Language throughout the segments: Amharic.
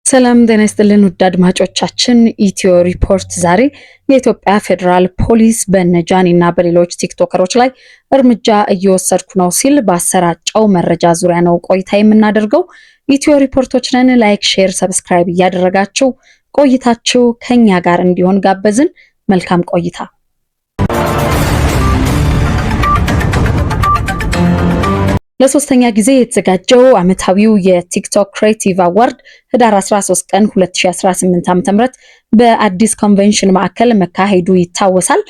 ሰላም ጤና ይስጥልን ውድ አድማጮቻችን፣ ኢትዮ ሪፖርት ዛሬ የኢትዮጵያ ፌዴራል ፖሊስ በነጃኒና በሌሎች ቲክቶከሮች ላይ እርምጃ እየወሰድኩ ነው ሲል ባሰራጨው መረጃ ዙሪያ ነው ቆይታ የምናደርገው። ኢትዮ ሪፖርቶች ነን። ላይክ፣ ሼር፣ ሰብስክራይብ እያደረጋችሁ ቆይታችሁ ከኛ ጋር እንዲሆን ጋበዝን። መልካም ቆይታ። ለሶስተኛ ጊዜ የተዘጋጀው ዓመታዊው የቲክቶክ ክሬቲቭ አዋርድ ህዳር 13 ቀን 2018 ዓ.ም በአዲስ ኮንቬንሽን ማዕከል መካሄዱ ይታወሳል።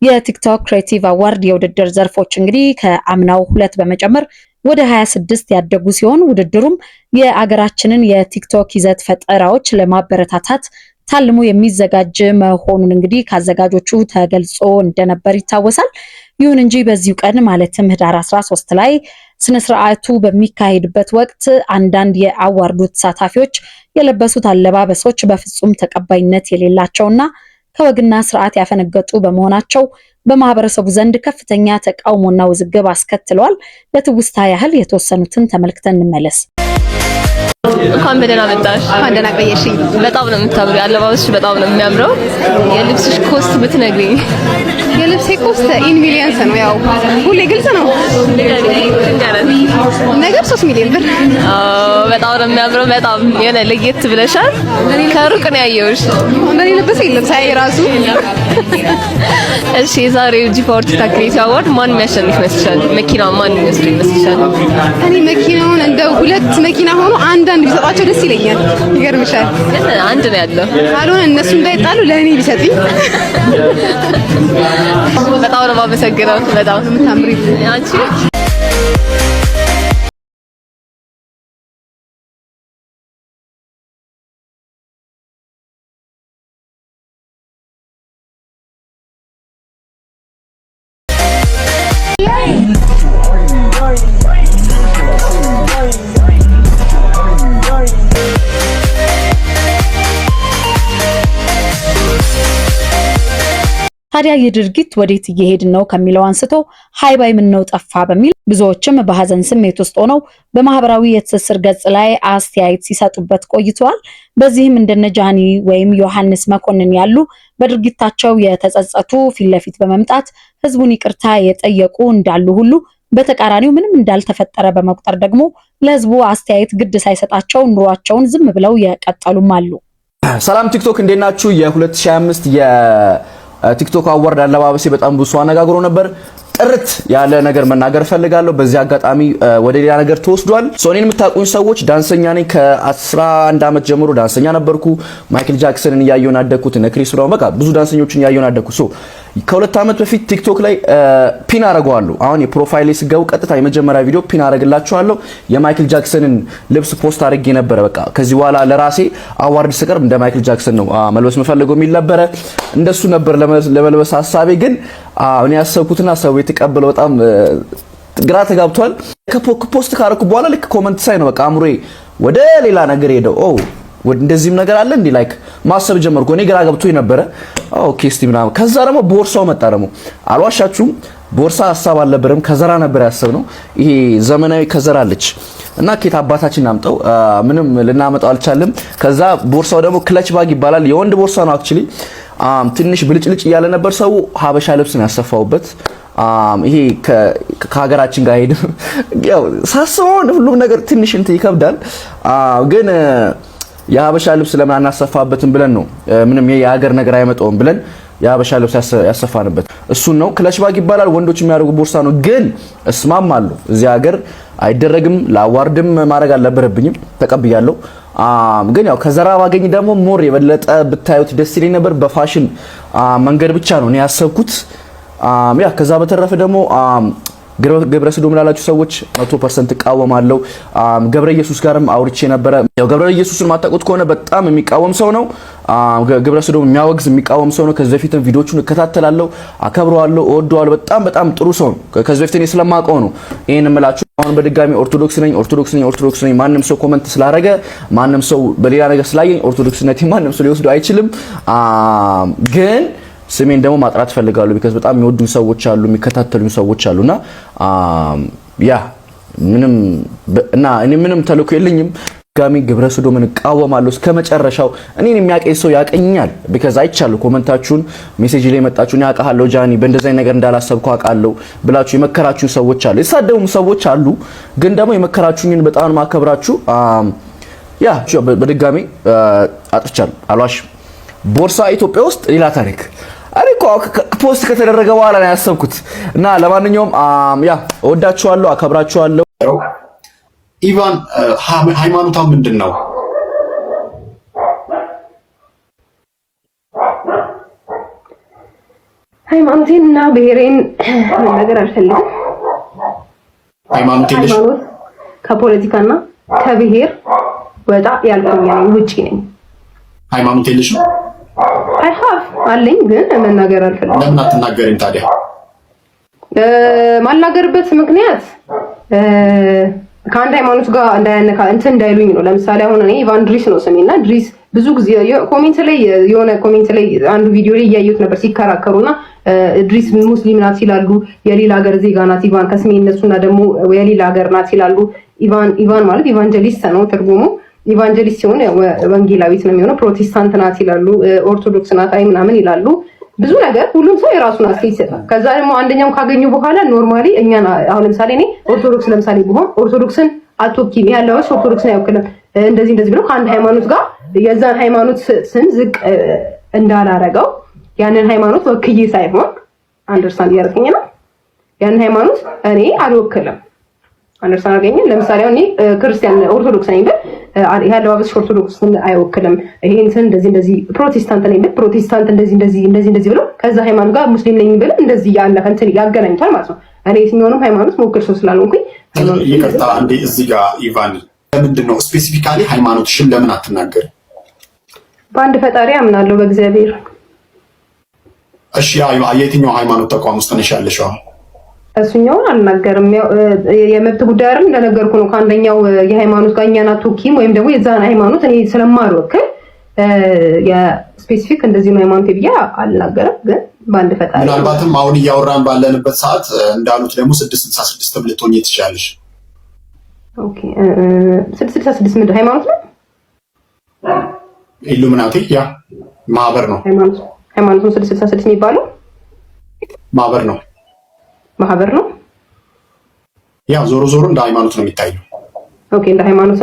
የቲክቶክ ክሬቲቭ አዋርድ የውድድር ዘርፎች እንግዲህ ከአምናው 2 በመጨመር ወደ 26 ያደጉ ሲሆን ውድድሩም የአገራችንን የቲክቶክ ይዘት ፈጠራዎች ለማበረታታት ታልሞ የሚዘጋጅ መሆኑን እንግዲህ ካዘጋጆቹ ተገልጾ እንደነበር ይታወሳል። ይሁን እንጂ በዚሁ ቀን ማለትም ህዳር 13 ላይ ስነ ስርዓቱ በሚካሄድበት ወቅት አንዳንድ የአዋርዱ ተሳታፊዎች የለበሱት አለባበሶች በፍጹም ተቀባይነት የሌላቸውና ከወግና ስርዓት ያፈነገጡ በመሆናቸው በማህበረሰቡ ዘንድ ከፍተኛ ተቃውሞና ውዝግብ አስከትለዋል። ለትውስታ ያህል የተወሰኑትን ተመልክተን እንመለስ። እንኳን በደህና መጣሽ። እንኳን ደህና ቆየሽኝ። በጣም ነው የምታምሪው። አለባበስሽ በጣም ነው የሚያምረው። የልብስሽ ኮስት ብትነግሪኝ? የልብሴ ኮስት ኢን ሚሊየንስ ነው። ያው ሁሌ ግልጽ ነው። ነገር 3 ሚሊዮን ብር። በጣም ነው የሚያምረው። በጣም የሆነ ለየት ብለሻል። ከሩቅ ነው ያየሁሽ። እንደኔ ልብስ የለም ሳይ ራሱ። እሺ፣ የዛሬው ጂ4 ቲክቶክ ክሬቲቭ አዋርድ ማን የሚያሸንፍ ይመስልሻል? መኪናው ማን የሚወስድ ይመስልሻል? እኔ መኪናውን እንደ 2 መኪና ሆኖ አንዳንድ ቢሰጣቸው ደስ ይለኛል። ይገርምሻል። ግን አንድ ነው ያለው። ካልሆነ እነሱ እንዳይጣሉ ለእኔ ቢሰጡኝ። በጣም ነው የማመሰግነው። በጣም የምታምሪ አንቺ። ታዲያ የድርጊት ወዴት እየሄድን ነው ከሚለው አንስቶ ሃይባይ ምን ነው ጠፋ በሚል ብዙዎችም በሐዘን ስሜት ውስጥ ሆነው በማህበራዊ የትስስር ገጽ ላይ አስተያየት ሲሰጡበት ቆይተዋል። በዚህም እንደነ ጃኒ ወይም ዮሐንስ መኮንን ያሉ በድርጊታቸው የተጸጸቱ ፊት ለፊት በመምጣት ህዝቡን ይቅርታ የጠየቁ እንዳሉ ሁሉ በተቃራኒው ምንም እንዳልተፈጠረ በመቁጠር ደግሞ ለህዝቡ አስተያየት ግድ ሳይሰጣቸው ኑሯቸውን ዝም ብለው የቀጠሉም አሉ። ሰላም ቲክቶክ እንዴት ናችሁ? የ2025 ቲክቶክ አዋርድ አለባበሴ በጣም ብዙ አነጋግሮ ነበር። ጥርት ያለ ነገር መናገር ፈልጋለሁ። በዚህ አጋጣሚ ወደ ሌላ ነገር ተወስዷል። ሶኔን የምታውቁኝ ሰዎች ዳንሰኛ ነኝ። ከ11 ዓመት ጀምሮ ዳንሰኛ ነበርኩ። ማይክል ጃክሰንን እያየሁ አደግኩት። ክሪስ ብራውን በቃ ብዙ ዳንሰኞችን እያየሁ አደግኩ። ከ2 ዓመት በፊት ቲክቶክ ላይ ፒን አረጋለሁ። አሁን የፕሮፋይል ላይ ስገቡ ቀጥታ የመጀመሪያ ቪዲዮ ፒን አረግላችኋለሁ። የማይክል ጃክሰንን ልብስ ፖስት አድርጌ ነበር። በቃ ከዚህ በኋላ ለራሴ አዋርድ ስቀርብ እንደ ማይክል ጃክሰን ነው መልበስ የምፈልገው የሚል ነበረ። እንደሱ ነበር ለመልበስ ሐሳቤ። ግን እኔ ያሰብኩትና ሰው የተቀበለው በጣም ግራ ተጋብቷል። ከፖስት ካረኩ በኋላ ልክ ኮሜንት ሳይ ነው በቃ አምሮዬ ወደ ሌላ ነገር ሄደው እንደዚህም ነገር አለ እንዴ ላይክ ማሰብ ጀመርኩ። እኔ ግራ ገብቶኝ ነበረ። ኦኬ እስቲ ምናምን ከዛ ደግሞ ቦርሳው መጣ። ደግሞ አልዋሻችሁም ቦርሳ ሐሳብ አልነበረም፣ ከዘራ ነበር ያሰብነው። ይሄ ዘመናዊ ከዘራ አለች እና ኬት አባታችን አምጠው ምንም ልናመጣው አልቻለም። ከዛ ቦርሳው ደግሞ ክለች ባግ ይባላል። የወንድ ቦርሳ ነው አክቹሊ። ትንሽ ብልጭልጭ እያለ ነበር። ሰው ሀበሻ ልብስ ነው ያሰፋውበት። ይሄ ከሀገራችን ጋር ሄድ ያው ሳስበው ሁሉም ነገር ትንሽ እንትን ይከብዳል። ግን የሀበሻ ልብስ ለምን አናሰፋበትም ብለን ነው ምንም የሀገር ነገር አይመጣውም ብለን የሀበሻ ልብስ ያሰፋንበት እሱን ነው። ክለች ባግ ይባላል። ወንዶች የሚያደርጉ ቦርሳ ነው። ግን እስማማለሁ እዚህ ሀገር አይደረግም። ለአዋርድም ማድረግ አልነበረብኝም፣ ተቀብያለሁ። ግን ያው ከዘራ ባገኝ ደግሞ ሞር የበለጠ ብታዩት ደስ ይለኝ ነበር። በፋሽን መንገድ ብቻ ነው እኔ ያሰብኩት። ያ ከዛ በተረፈ ደግሞ ገብረ ሰዶም ላላችሁ ሰዎች 100% እቃወማለሁ። ገብረ ኢየሱስ ጋርም አውርቼ ነበር። ያው ገብረ ኢየሱስን ማታውቁት ከሆነ በጣም የሚቃወም ሰው ነው። ገብረ ሰዶም የሚያወግዝ የሚቃወም ሰው ነው። ከዚህ በፊትም ቪዲዮቹን እከታተላለሁ፣ አከብረዋለሁ፣ እወደዋለሁ። በጣም ጥሩ ሰው ነው። ከዚህ በፊት እኔ ስለማውቀው ነው ይሄን እምላችሁ። አሁን በድጋሚ ኦርቶዶክስ ነኝ። ማንም ሰው ኮሜንት ስላደረገ ማንም ሰው በሌላ ነገር ስላየኝ ኦርቶዶክስነቴ ማንም ሰው ሊወስዱ አይችልም። ግን ስሜን ደግሞ ማጥራት ፈልጋለሁ because በጣም የሚወዱኝ ሰዎች አሉ፣ የሚከታተሉኝ ሰዎች አሉና ያ ምንም ተልእኮ የለኝም። በድጋሚ ግብረ ሰዶምን እቃወማለሁ እስከመጨረሻው። እኔን የሚያቀኝ ሰው ያቀኛል because አይቻለሁ ኮሜንታችሁን ሜሴጅ ላይ መጣችሁኝ ያቃሃለሁ ጃኒ በእንደዚህ ነገር እንዳላሰብኩ አቃለሁ ብላችሁ የመከራችሁ ሰዎች አሉ የሳደቡም ሰዎች አሉ ግን ደግሞ የመከራችሁኝን በጣም ማከብራችሁ ያ በድጋሚ አጥፍቻለሁ አልዋሽም ቦርሳ ኢትዮጵያ ውስጥ ሌላ ታሪክ አሪኮ ፖስት ከተደረገ በኋላ ነው ያሰብኩት እና ለማንኛውም ያ እወዳችኋለሁ አከብራችኋለሁ ኢቫን ሃይማኖቷ ምንድነው ሃይማኖቴንና ብሔሬን መናገር አልፈልግም ሃይማኖት የለሽ ከፖለቲካና ከብሔር ወጣ ያልኩኝ ውጪ ነኝ ሃይማኖት የለሽ I have አለኝ ግን መናገር አልፈልግም ለምን አትናገሪም ታዲያ ማልናገርበት ምክንያት ከአንድ ሃይማኖት ጋር እንዳያነካ እንትን እንዳይሉኝ ነው ለምሳሌ አሁን እኔ ኢቫን ድሪስ ነው ስሜና ድሪስ ብዙ ጊዜ ኮሜንት ላይ የሆነ ኮሜንት ላይ አንዱ ቪዲዮ ላይ ያዩት ነበር ሲከራከሩና ድሪስ ሙስሊም ናት ይላሉ የሌላ ሀገር ዜጋ ናት ኢቫን ከስሜ እነሱና ደግሞ የሌላ ሀገር ናት ይላሉ ኢቫን ማለት ኢቫንጀሊስት ነው ትርጉሙ ኢቫንጀሊስት ሲሆን ወንጌላዊት ነው የሚሆነው ፕሮቴስታንት ናት ይላሉ ኦርቶዶክስ ናት አይ ምናምን ይላሉ ብዙ ነገር ሁሉም ሰው የራሱን አስተያየት ይሰጣል ከዛ ደግሞ አንደኛው ካገኙ በኋላ ኖርማሊ እኛ አሁን ለምሳሌ እኔ ኦርቶዶክስ ለምሳሌ ቢሆን ኦርቶዶክስን አትወኪም ያለው ኦርቶዶክስን አይወክልም እንደዚህ ብለው ከአንድ ሃይማኖት ጋር የዛን ሃይማኖት ስም ዝቅ እንዳላረገው ያንን ሃይማኖት ወክዬ ሳይሆን አንደርስታንድ ያደርገኝ ነው ያንን ሃይማኖት እኔ አልወክልም አንደርስታንድ ያደርገኝ ለምሳሌ እኔ ክርስቲያን ኦርቶዶክስ ነኝ ብል ያለው አብስ ኦርቶዶክስን አይወክልም ይሄን እንደዚህ ፕሮቴስታንት ነኝ ብል ፕሮቴስታንት እንደዚህ ብሎ ከዛ ሃይማኖት ጋር ሙስሊም ነኝ ብል እንደዚህ ያለ እንትን ያገናኝታል ማለት ነው እኔ የትኛውንም ሃይማኖት ሞክር ሰው ስላልሆንኩኝ ይቅርታ አንዴ እዚህ ጋር ኢቫን ለምንድነው ስፔሲፊካሊ ሃይማኖትሽን ለምን አትናገሪ በአንድ ፈጣሪ አምናለሁ በእግዚአብሔር እሺ የትኛው ሃይማኖት ተቋም ውስጥ ነሽ ያለሽው እሱኛውን አልናገርም የመብት ጉዳይ አይደል እንደነገርኩ ነው ከአንደኛው የሃይማኖት ጋር እኛና ቶኪም ወይም ደግሞ የዛን ሃይማኖት እኔ ስለማልወክል የስፔሲፊክ እንደዚህ ነው ሃይማኖት ብዬ አልናገርም ግን በአንድ ፈጣሪ ምናልባትም አሁን እያወራን ባለንበት ሰዓት እንዳሉት ደግሞ 666 ልትሆኚ ትችያለሽ ኦኬ 666 ምንድን ሃይማኖት ነው ኢሉሚናቲ ያ ማህበር ነው ሃይማኖቱን 666 የሚባለው ማህበር ነው ያ ዞሮ እንደ ሃይማኖት ነው የሚታየው ኦኬ እንደ ሃይማኖት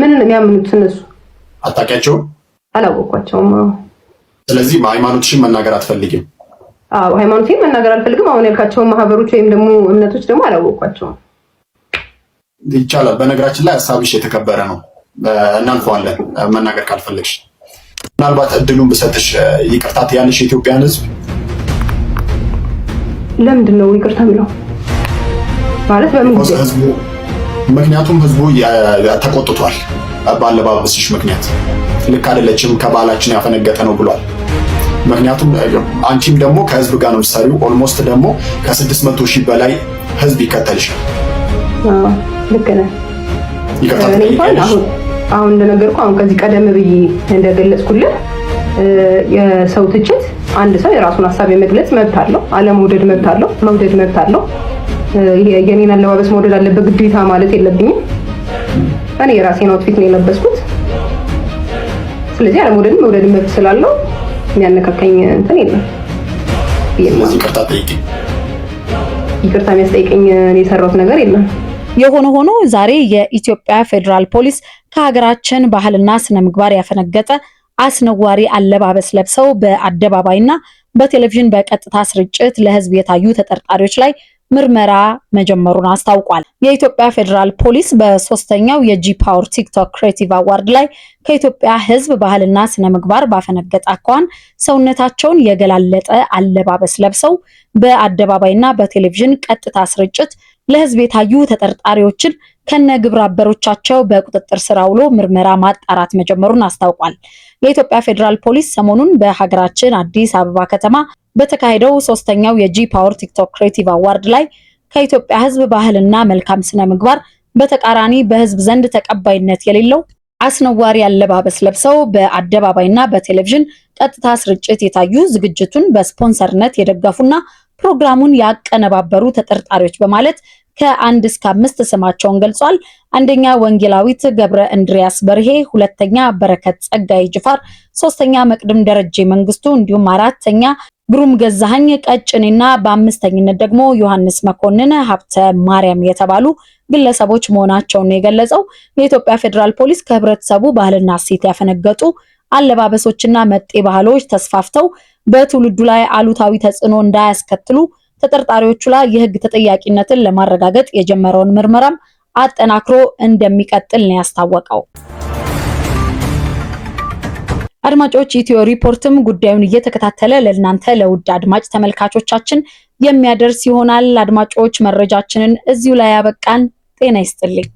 ምን የሚያምኑት እነሱ አታውቂያቸውም አላወኳቸውም ስለዚህ ሃይማኖትሽን መናገር አትፈልጊም ሃይማኖቴን መናገር አልፈልግም አሁን ያልካቸው ማህበሮች ወይም ደግሞ እምነቶች ደግሞ አላወኳቸውም ይቻላል በነገራችን ላይ ሐሳብሽ የተከበረ ነው እናልፈዋለን መናገር ካልፈለግሽ ምናልባት እድሉን ብሰጥሽ ይቅርታ ትያለሽ የኢትዮጵያን ህዝብ ለምንድን ነው ይቅርታ የሚለው ማለት በምን ጊዜ ምክንያቱም ህዝቡ ተቆጥቷል ባለባበስሽ ምክንያት ልክ አይደለችም ከባህላችን ያፈነገጠ ነው ብሏል ምክንያቱም አንቺም ደግሞ ከህዝብ ጋር ነው የምትሰሪው ኦልሞስት ደግሞ ከ600,000 በላይ ህዝብ ይከተልሻል ልክ ነህ ይቅርታ አሁን እንደነገርኩህ አሁን ከዚህ ቀደም ብዬ እንደገለጽኩልህ የሰው ትችት አንድ ሰው የራሱን ሐሳብ የመግለጽ መብት አለው አለመውደድ መብት አለው መውደድ መብት አለው የኔን አለባበስ መውደድ አለበት ግዴታ ማለት የለብኝም እኔ የራሴን አውትፊት ነው የለበስኩት ስለዚህ አለመውደድም መውደድም መብት ስላለው የሚያነካካኝ እንትን የለም ይቅርታ የሚያስጠይቀኝ እኔ የሰራሁት ነገር የለም የሆነ ሆኖ ዛሬ የኢትዮጵያ ፌዴራል ፖሊስ ከሀገራችን ባህልና ስነ ምግባር ያፈነገጠ አስነዋሪ አለባበስ ለብሰው በአደባባይና በቴሌቪዥን በቀጥታ ስርጭት ለህዝብ የታዩ ተጠርጣሪዎች ላይ ምርመራ መጀመሩን አስታውቋል። የኢትዮጵያ ፌዴራል ፖሊስ በሶስተኛው የጂ ፓወር ቲክቶክ ክሬቲቭ አዋርድ ላይ ከኢትዮጵያ ህዝብ ባህልና ስነ ምግባር ባፈነገጠ አኳኋን ሰውነታቸውን የገላለጠ አለባበስ ለብሰው በአደባባይና በቴሌቪዥን ቀጥታ ስርጭት ለህዝብ የታዩ ተጠርጣሪዎችን ከነግብረ አበሮቻቸው በቁጥጥር ስር አውሎ ምርመራ ማጣራት መጀመሩን አስታውቋል። የኢትዮጵያ ፌዴራል ፖሊስ ሰሞኑን በሀገራችን አዲስ አበባ ከተማ በተካሄደው ሶስተኛው የጂ ፓወር ቲክቶክ ክሬቲቭ አዋርድ ላይ ከኢትዮጵያ ህዝብ ባህልና መልካም ስነ ምግባር በተቃራኒ በህዝብ ዘንድ ተቀባይነት የሌለው አስነዋሪ አለባበስ ለብሰው በአደባባይና በቴሌቪዥን ቀጥታ ስርጭት የታዩ ዝግጅቱን በስፖንሰርነት የደገፉና ፕሮግራሙን ያቀነባበሩ ተጠርጣሪዎች በማለት ከ1 እስከ 5 ስማቸውን ገልጿል። አንደኛ ወንጌላዊት ገብረ እንድሪያስ በርሄ፣ ሁለተኛ በረከት ጸጋይ ጅፋር፣ ሶስተኛ መቅድም ደረጀ መንግስቱ እንዲሁም አራተኛ ግሩም ገዛኸኝ ቀጭኔና በአምስተኝነት ደግሞ ዮሐንስ መኮንን ሀብተ ማርያም የተባሉ ግለሰቦች መሆናቸውን የገለጸው የኢትዮጵያ ፌዴራል ፖሊስ ከህብረተሰቡ ባህልና እሴት ያፈነገጡ አለባበሶችና መጤ ባህሎች ተስፋፍተው በትውልዱ ላይ አሉታዊ ተጽዕኖ እንዳያስከትሉ ተጠርጣሪዎቹ ላይ የህግ ተጠያቂነትን ለማረጋገጥ የጀመረውን ምርመራም አጠናክሮ እንደሚቀጥል ነው ያስታወቀው። አድማጮች ኢትዮ ሪፖርትም ጉዳዩን እየተከታተለ ለእናንተ ለውድ አድማጭ ተመልካቾቻችን የሚያደርስ ይሆናል። አድማጮች መረጃችንን እዚሁ ላይ ያበቃን። ጤና ይስጥልኝ።